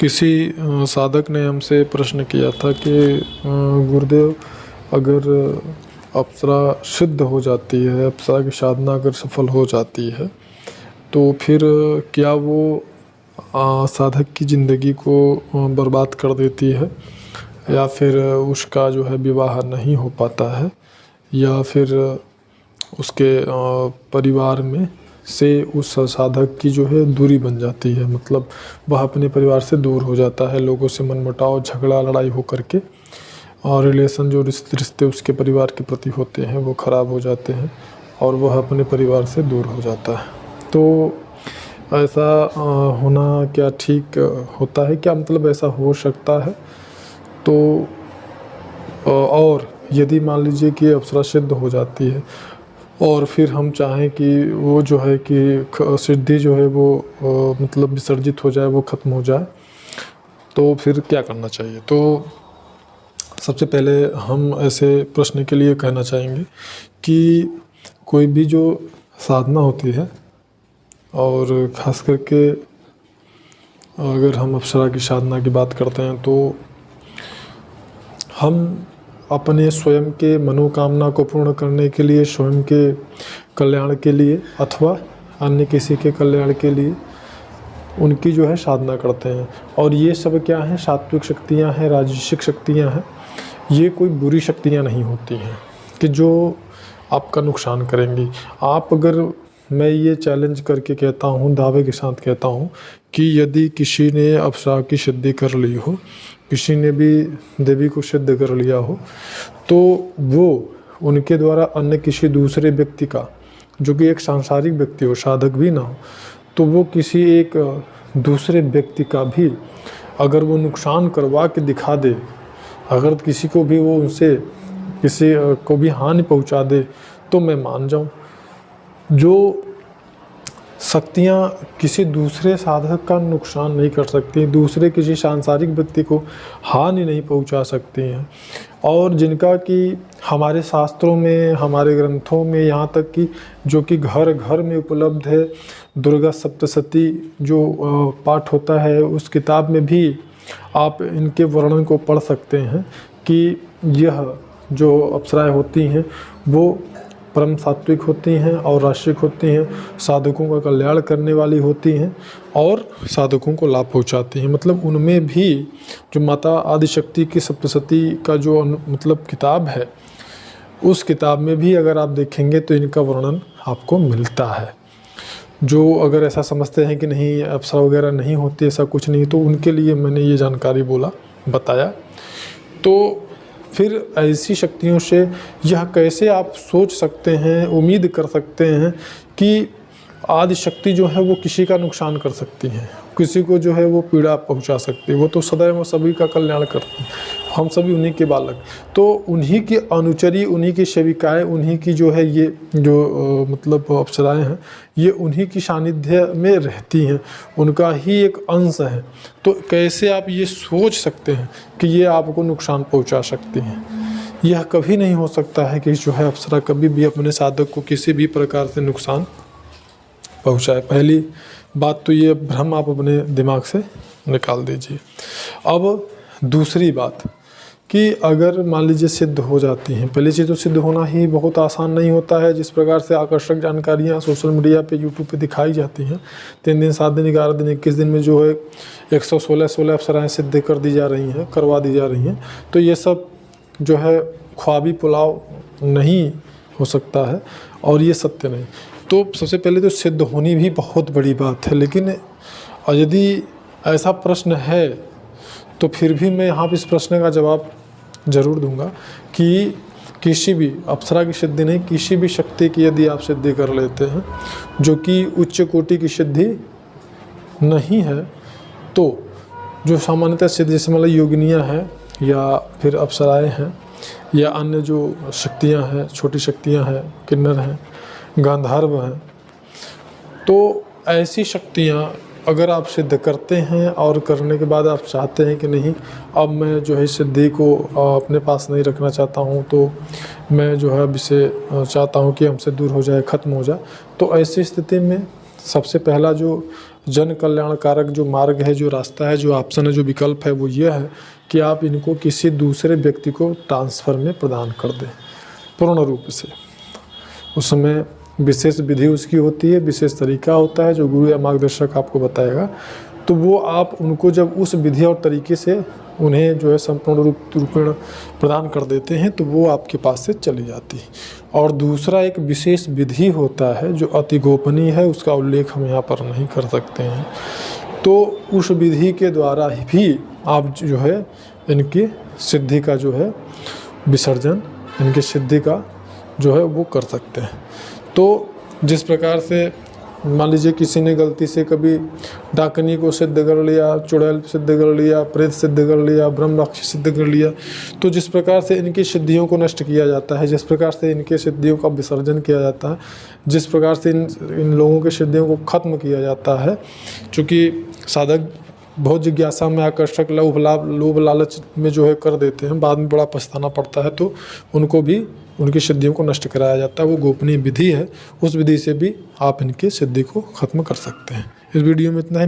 किसी साधक ने हमसे प्रश्न किया था कि गुरुदेव, अगर अप्सरा सिद्ध हो जाती है, अप्सरा की साधना अगर सफल हो जाती है, तो फिर क्या वो साधक की ज़िंदगी को बर्बाद कर देती है, या फिर उसका जो है विवाह नहीं हो पाता है, या फिर उसके परिवार में से उस साधक की जो है दूरी बन जाती है, मतलब वह अपने परिवार से दूर हो जाता है, लोगों से मनमुटाव, झगड़ा, लड़ाई हो करके, और रिलेशन जो रिश्ते उसके परिवार के प्रति होते हैं वो ख़राब हो जाते हैं और वह अपने परिवार से दूर हो जाता है। तो ऐसा होना क्या ठीक होता है? क्या मतलब ऐसा हो सकता है? तो और यदि मान लीजिए कि अप्सरा सिद्ध हो जाती है और फिर हम चाहें कि वो जो है कि सिद्धि जो है वो मतलब विसर्जित हो जाए, वो ख़त्म हो जाए, तो फिर क्या करना चाहिए? तो सबसे पहले हम ऐसे प्रश्न के लिए कहना चाहेंगे कि कोई भी जो साधना होती है, और ख़ास करके अगर हम अप्सरा की साधना की बात करते हैं, तो हम अपने स्वयं के मनोकामना को पूर्ण करने के लिए, स्वयं के कल्याण के लिए अथवा अन्य किसी के कल्याण के लिए उनकी जो है साधना करते हैं। और ये सब क्या है? सात्विक शक्तियाँ हैं, राजसिक शक्तियाँ हैं। ये कोई बुरी शक्तियाँ नहीं होती हैं कि जो आपका नुकसान करेंगी। आप अगर, मैं ये चैलेंज करके कहता हूँ, दावे के साथ कहता हूँ कि यदि किसी ने अप्सरा की सिद्धि कर ली हो, किसी ने भी देवी को सिद्ध कर लिया हो, तो वो उनके द्वारा अन्य किसी दूसरे व्यक्ति का, जो कि एक सांसारिक व्यक्ति हो, साधक भी ना हो, तो वो किसी एक दूसरे व्यक्ति का भी अगर वो नुकसान करवा के दिखा दे, अगर किसी को भी वो उनसे किसी को भी हानि पहुंचा दे, तो मैं मान जाऊं। जो शक्तियाँ किसी दूसरे साधक का नुकसान नहीं कर सकती, दूसरे किसी सांसारिक व्यक्ति को हानि नहीं पहुंचा सकती हैं, और जिनका कि हमारे शास्त्रों में, हमारे ग्रंथों में, यहाँ तक कि जो कि घर घर में उपलब्ध है, दुर्गा सप्तशती जो पाठ होता है, उस किताब में भी आप इनके वर्णन को पढ़ सकते हैं कि यह जो अप्सराएं होती हैं वो परम सात्विक होती हैं और राशिक होती हैं, साधकों का कल्याण करने वाली होती हैं और साधकों को लाभ पहुंचाती हैं। मतलब उनमें भी जो माता आदिशक्ति की सप्तशती का जो मतलब किताब है, उस किताब में भी अगर आप देखेंगे तो इनका वर्णन आपको मिलता है। जो अगर ऐसा समझते हैं कि नहीं अप्सरा वगैरह नहीं होती, ऐसा कुछ नहीं, तो उनके लिए मैंने ये जानकारी बताया। तो फिर ऐसी शक्तियों से यह कैसे आप सोच सकते हैं, उम्मीद कर सकते हैं कि आदिशक्ति जो है वो किसी का नुकसान कर सकती है, किसी को जो है वो पीड़ा पहुंचा सकती है? वो तो सदैव सभी का कल्याण करती है, हम सभी उन्हीं के बालक। तो उन्हीं की अनुचरी, उन्हीं की सेविकाएं, उन्हीं की जो है ये जो मतलब अप्सराएं हैं, ये उन्हीं की सानिध्य में रहती हैं, उनका ही एक अंश है। तो कैसे आप ये सोच सकते हैं कि ये आपको नुकसान पहुंचा सकती हैं? यह कभी नहीं हो सकता है कि जो है अप्सरा कभी भी अपने साधक को किसी भी प्रकार से नुकसान पहुंचाए। पहली बात तो ये भ्रम आप अपने दिमाग से निकाल दीजिए। अब दूसरी बात कि अगर मान लीजिए सिद्ध हो जाती हैं, पहली चीज़ तो सिद्ध होना ही बहुत आसान नहीं होता है। जिस प्रकार से आकर्षक जानकारियाँ सोशल मीडिया पे, यूट्यूब पे दिखाई जाती हैं, 3 दिन, 7 दिन, 11 दिन, 21 दिन में जो है 116 अप्सराएँ सिद्ध कर दी जा रही हैं, करवा दी जा रही हैं, तो ये सब जो है ख्वाबी पुलाव नहीं हो सकता है और ये सत्य नहीं। तो सबसे पहले तो सिद्ध होनी भी बहुत बड़ी बात है, लेकिन यदि ऐसा प्रश्न है तो फिर भी मैं यहाँ पर इस प्रश्न का जवाब ज़रूर दूंगा कि किसी भी अप्सरा की सिद्धि नहीं, किसी भी शक्ति की यदि आप सिद्धि कर लेते हैं जो कि उच्च कोटि की सिद्धि नहीं है, तो जो सामान्यतः सिद्धि, जैसे मतलब योगिनियाँ हैं या फिर अप्सराएँ हैं या अन्य जो शक्तियाँ हैं, छोटी शक्तियाँ हैं, किन्नर हैं, गांधर्व हैं, तो ऐसी शक्तियाँ अगर आप सिद्ध करते हैं और करने के बाद आप चाहते हैं कि नहीं, अब मैं जो है सिद्धि को अपने पास नहीं रखना चाहता हूँ, तो मैं जो है अब इसे चाहता हूँ कि हमसे दूर हो जाए, ख़त्म हो जाए, तो ऐसी स्थिति में सबसे पहला जो जन कल्याणकारक जो मार्ग है, जो रास्ता है, जो ऑप्शन है, जो विकल्प है वो ये है कि आप इनको किसी दूसरे व्यक्ति को ट्रांसफ़र में प्रदान कर दें पूर्ण रूप से। उसमें विशेष विधि उसकी होती है, विशेष तरीका होता है जो गुरु या मार्गदर्शक आपको बताएगा। तो वो आप उनको जब उस विधि और तरीके से उन्हें जो है संपूर्ण रूपेण प्रदान कर देते हैं तो वो आपके पास से चली जाती है। और दूसरा एक विशेष विधि होता है जो अति गोपनीय है, उसका उल्लेख हम यहाँ पर नहीं कर सकते हैं। तो उस विधि के द्वारा भी आप जो है इनकी सिद्धि का जो है विसर्जन, इनकी सिद्धि का जो है वो कर सकते हैं। तो जिस प्रकार से मान लीजिए किसी ने गलती से कभी डाकनी को सिद्ध कर लिया, चुड़ैल सिद्ध कर लिया, प्रेत सिद्ध कर लिया, ब्रह्म राक्षस सिद्ध कर लिया, तो जिस प्रकार से इनकी सिद्धियों को नष्ट किया जाता है, जिस प्रकार से इनके सिद्धियों का विसर्जन किया जाता है, जिस प्रकार से इन लोगों के सिद्धियों को ख़त्म किया जाता है, चूँकि साधक बहुत जिज्ञासा में आकर्षक लोभ लालच में जो है कर देते हैं, बाद में बड़ा पछताना पड़ता है, तो उनको भी उनकी सिद्धियों को नष्ट कराया जाता है। वो गोपनीय विधि है, उस विधि से भी आप इनकी सिद्धि को ख़त्म कर सकते हैं। इस वीडियो में इतना ही।